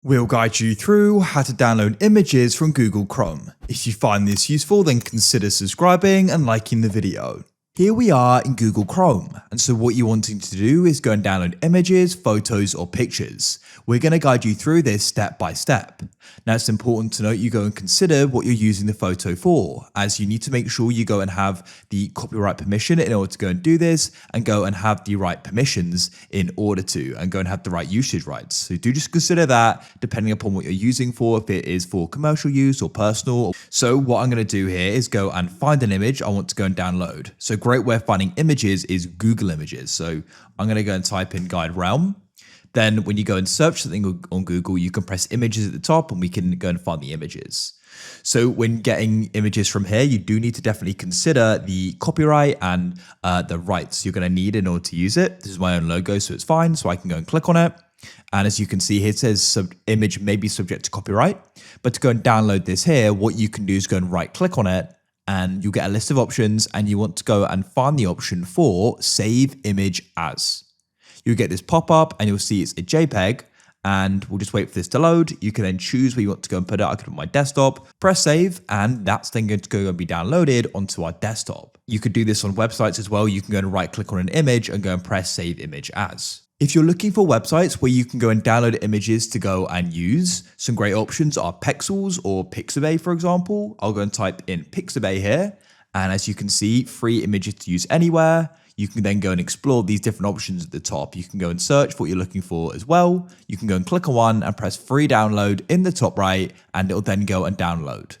We'll guide you through how to download images from Google Chrome. If you find this useful, then consider subscribing and liking the video. Here we are in Google Chrome, and so what you're wanting to do is go and download images, photos, or pictures. We're going to guide you through this step by step. Now it's important to note you go and consider what you're using the photo for, as you need to make sure you go and have the copyright permission in order to go and do this, and go and have the right permissions in order to, and go and have the right usage rights. So do just consider that depending upon what you're using for, if it is for commercial use or personal. So what I'm going to do here is go and find an image I want to go and download. So great way of finding images is Google Images. So I'm going to go and type in GuideRealm. Then when you go and search something on Google, you can press images at the top and we can go and find the images. So when getting images from here, you do need to definitely consider the copyright and the rights you're going to need in order to use it. This is my own logo, so it's fine. So I can go and click on it. And as you can see here, it says image may be subject to copyright. But to go and download this here, what you can do is go and right click on it, and you'll get a list of options, and you want to go and find the option for Save Image As. You'll get this pop up and you'll see it's a JPEG, and we'll just wait for this to load. You can then choose where you want to go and put it. I could put my desktop, press save, and that's then going to go and be downloaded onto our desktop. You could do this on websites as well. You can go and right click on an image and go and press Save Image As. If you're looking for websites where you can go and download images to go and use, some great options are Pexels or Pixabay, for example. I'll go and type in Pixabay here. And as you can see, free images to use anywhere. You can then go and explore these different options at the top. You can go and search for what you're looking for as well. You can go and click on one and press free download in the top right, and it'll then go and download.